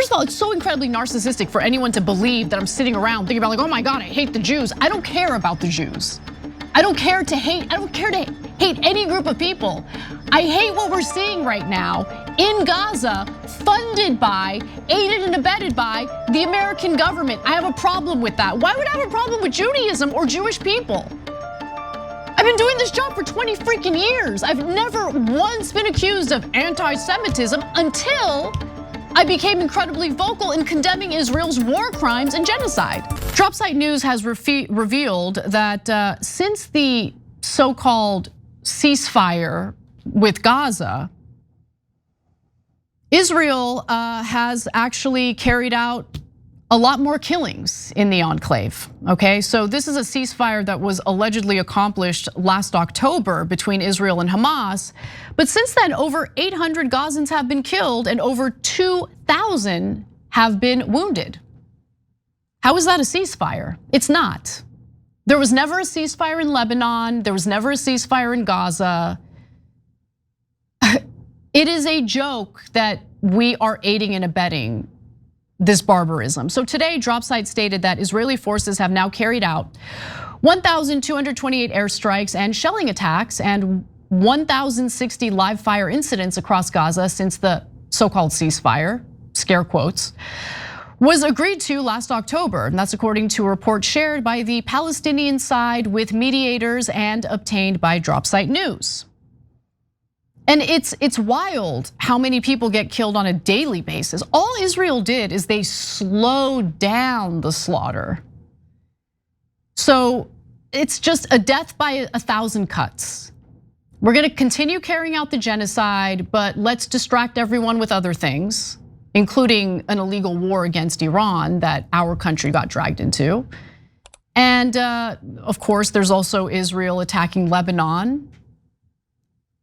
First of all, it's so incredibly narcissistic for anyone to believe that I'm sitting around thinking about like, oh my God, I hate the Jews. I don't care about the Jews. I don't care to hate any group of people. I hate what we're seeing right now in Gaza, funded by, aided and abetted by the American government. I have a problem with that. Why would I have a problem with Judaism or Jewish people? I've been doing this job for 20 freaking years. I've never once been accused of anti-Semitism until I became incredibly vocal in condemning Israel's war crimes and genocide. Dropsite News has revealed that since the so-called ceasefire with Gaza, Israel has actually carried out a lot more killings in the enclave, okay? So this is a ceasefire that was allegedly accomplished last October between Israel and Hamas. But since then, over 800 Gazans have been killed and over 2,000 have been wounded. How is that a ceasefire? It's not. There was never a ceasefire in Lebanon. There was never a ceasefire in Gaza. It is a joke that we are aiding and abetting this barbarism. So today, Dropsite stated that Israeli forces have now carried out 1,228 airstrikes and shelling attacks and 1,060 live fire incidents across Gaza since the so-called ceasefire, scare quotes, was agreed to last October. And that's according to a report shared by the Palestinian side with mediators and obtained by Dropsite News. And it's wild how many people get killed on a daily basis. All Israel did is they slowed down the slaughter. So it's just a death by 1,000 cuts. We're gonna continue carrying out the genocide, but let's distract everyone with other things, including an illegal war against Iran that our country got dragged into. And of course, there's also Israel attacking Lebanon.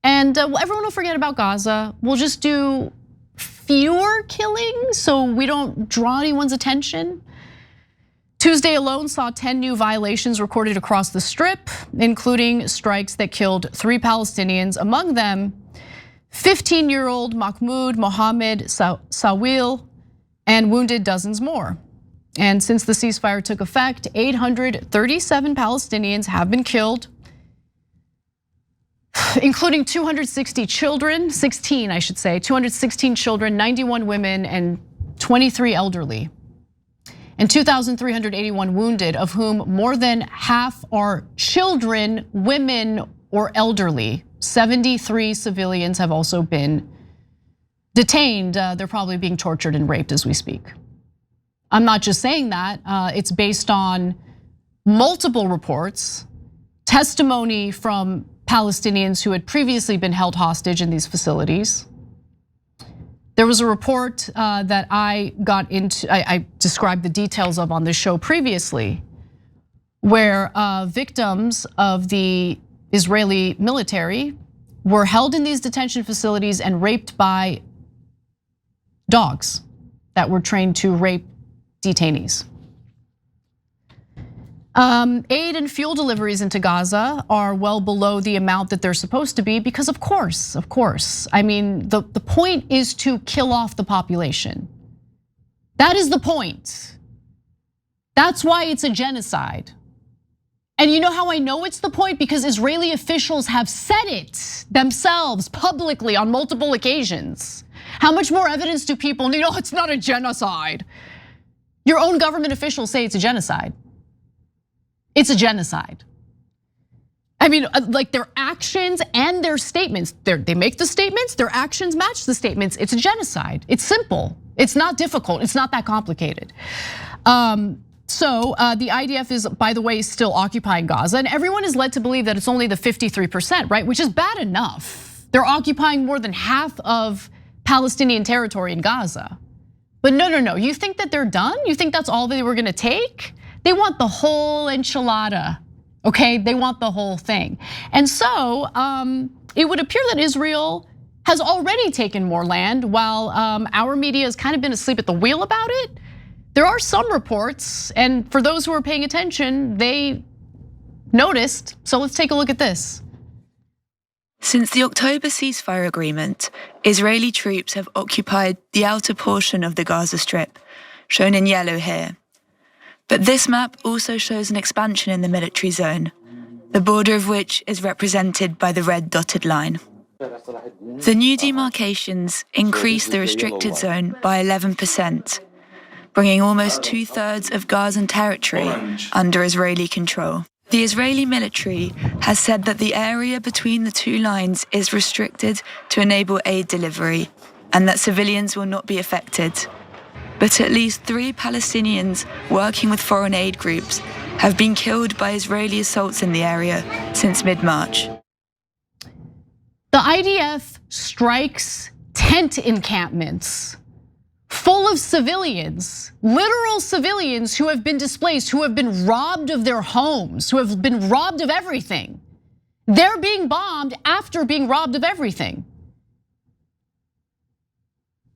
And everyone will forget about Gaza. We'll just do fewer killings so we don't draw anyone's attention. Tuesday alone saw 10 new violations recorded across the Strip, including strikes that killed 3 Palestinians, among them 15-year-old Mahmoud Mohammed Sawil, and wounded dozens more. And since the ceasefire took effect, 837 Palestinians have been killed, including 260 children, 16 I should say, 216 children, 91 women, and 23 elderly. And 2,381 wounded, of whom more than half are children, women, or elderly. 73 civilians have also been detained. They're probably being tortured and raped as we speak. I'm not just saying that, it's based on multiple reports, testimony from Palestinians who had previously been held hostage in these facilities. There was a report that I got into, I described the details of on this show previously, where victims of the Israeli military were held in these detention facilities and raped by dogs that were trained to rape detainees. Aid and fuel deliveries into Gaza are well below the amount that they're supposed to be because of course. I mean, the point is to kill off the population. That is the point. That's why it's a genocide. And you know how I know it's the point? Because Israeli officials have said it themselves publicly on multiple occasions. How much more evidence do people need? Oh, it's not a genocide. Your own government officials say it's a genocide. It's a genocide. I mean, like their actions and their statements, they make the statements, their actions match the statements. It's a genocide. It's simple. It's not difficult. It's not that complicated. So the IDF is, by the way, still occupying Gaza, and everyone is led to believe that it's only the 53%, right? Which is bad enough. They're occupying more than half of Palestinian territory in Gaza. But no, you think that they're done? You think that's all they were gonna take? They want the whole enchilada, okay? They want the whole thing. And so it would appear that Israel has already taken more land while our media has kind of been asleep at the wheel about it. There are some reports, and for those who are paying attention, they noticed. So let's take a look at this. Since the October ceasefire agreement, Israeli troops have occupied the outer portion of the Gaza Strip, shown in yellow here. But this map also shows an expansion in the military zone, the border of which is represented by the red dotted line. The new demarcations increase the restricted zone by 11%, bringing almost 2/3 of Gazan territory under Israeli control. The Israeli military has said that the area between the two lines is restricted to enable aid delivery and that civilians will not be affected. But at least 3 Palestinians working with foreign aid groups have been killed by Israeli assaults in the area since mid-March. The IDF strikes tent encampments full of civilians, literal civilians who have been displaced, who have been robbed of their homes, who have been robbed of everything. They're being bombed after being robbed of everything.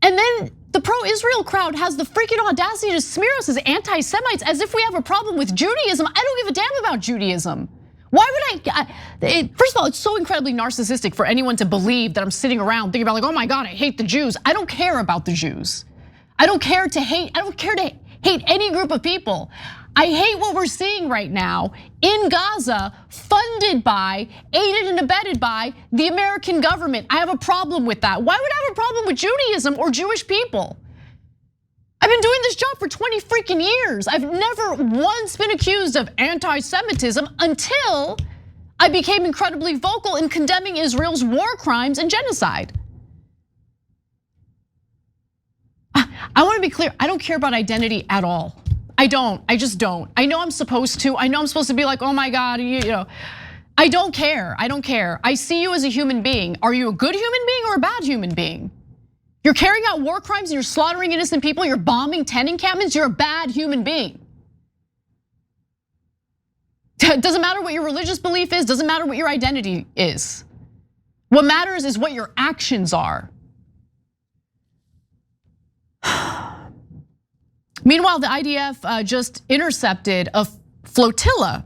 And then the pro-Israel crowd has the freaking audacity to smear us as anti-Semites as if we have a problem with Judaism. I don't give a damn about Judaism. Why would I? First of all, it's so incredibly narcissistic for anyone to believe that I'm sitting around thinking about like, oh my God, I hate the Jews. I don't care about the Jews. I don't care to hate any group of people. I hate what we're seeing right now in Gaza, funded by, aided and abetted by the American government. I have a problem with that. Why would I have a problem with Judaism or Jewish people? I've been doing this job for 20 freaking years. I've never once been accused of anti-Semitism until I became incredibly vocal in condemning Israel's war crimes and genocide. I want to be clear, I don't care about identity at all. I just don't. I know I'm supposed to. I know I'm supposed to be like, oh my God, you know. I don't care. I see you as a human being. Are you a good human being or a bad human being? You're carrying out war crimes and you're slaughtering innocent people, you're bombing tent encampments, you're a bad human being. Doesn't matter what your religious belief is, doesn't matter what your identity is. What matters is what your actions are. Meanwhile, the IDF just intercepted a flotilla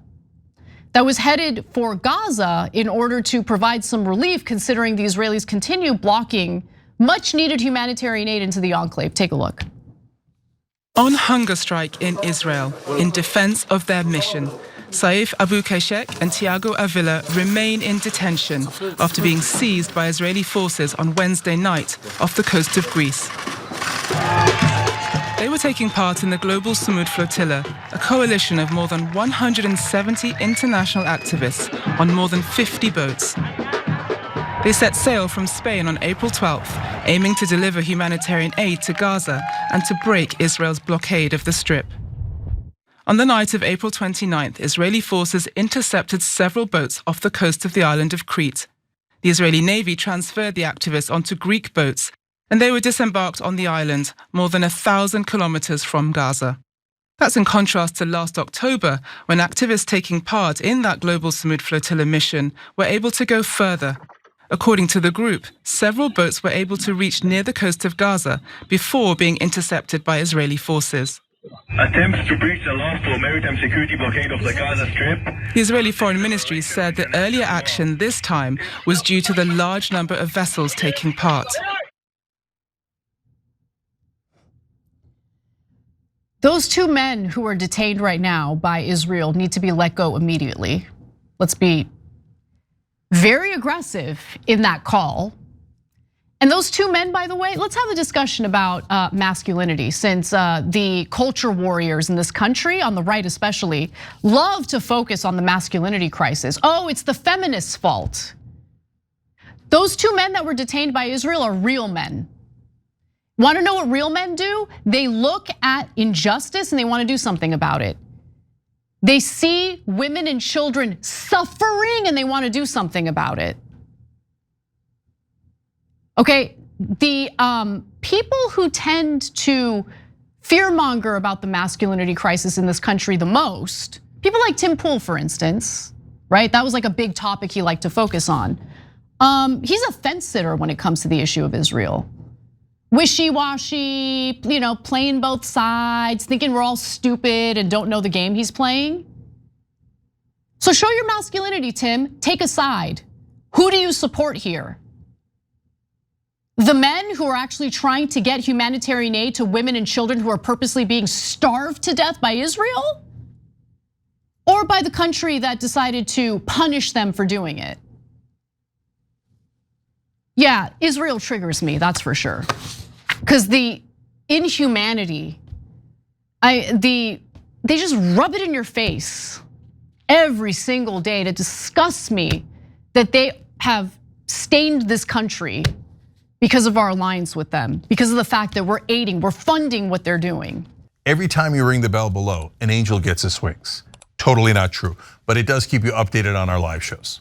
that was headed for Gaza in order to provide some relief, considering the Israelis continue blocking much needed humanitarian aid into the enclave. Take a look. On hunger strike in Israel in defense of their mission, Saif Abu Keshek and Tiago Avila remain in detention after being seized by Israeli forces on Wednesday night off the coast of Greece. They were taking part in the Global Sumud Flotilla, a coalition of more than 170 international activists on more than 50 boats. They set sail from Spain on April 12th, aiming to deliver humanitarian aid to Gaza and to break Israel's blockade of the Strip. On the night of April 29th, Israeli forces intercepted several boats off the coast of the island of Crete. The Israeli Navy transferred the activists onto Greek boats, and they were disembarked on the island more than 1,000 kilometers from Gaza. That's in contrast to last October, when activists taking part in that Global Sumud Flotilla mission were able to go further. According to the group, several boats were able to reach near the coast of Gaza before being intercepted by Israeli forces. Attempts to breach the lawful maritime security blockade of the Gaza Strip. The Israeli Foreign Ministry said that earlier action this time was due to the large number of vessels taking part. Those 2 men who are detained right now by Israel need to be let go immediately. Let's be very aggressive in that call. And those 2 men, by the way, let's have a discussion about masculinity, since the culture warriors in this country, on the right especially, love to focus on the masculinity crisis. Oh, it's the feminists' fault. Those 2 men that were detained by Israel are real men. Want to know what real men do? They look at injustice and they want to do something about it. They see women and children suffering and they want to do something about it. Okay, the people who tend to fearmonger about the masculinity crisis in this country the most, people like Tim Pool, for instance, right? That was like a big topic he liked to focus on. He's a fence sitter when it comes to the issue of Israel. Wishy-washy, playing both sides, thinking we're all stupid and don't know the game he's playing. So show your masculinity, Tim. Take a side. Who do you support here? The men who are actually trying to get humanitarian aid to women and children who are purposely being starved to death by Israel? Or by the country that decided to punish them for doing it? Yeah, Israel triggers me, that's for sure. Because the inhumanity, they just rub it in your face every single day to disgust me that they have stained this country because of our alliance with them, because of the fact that we're aiding, we're funding what they're doing. Every time you ring the bell below, an angel gets his wings. Totally not true, but it does keep you updated on our live shows.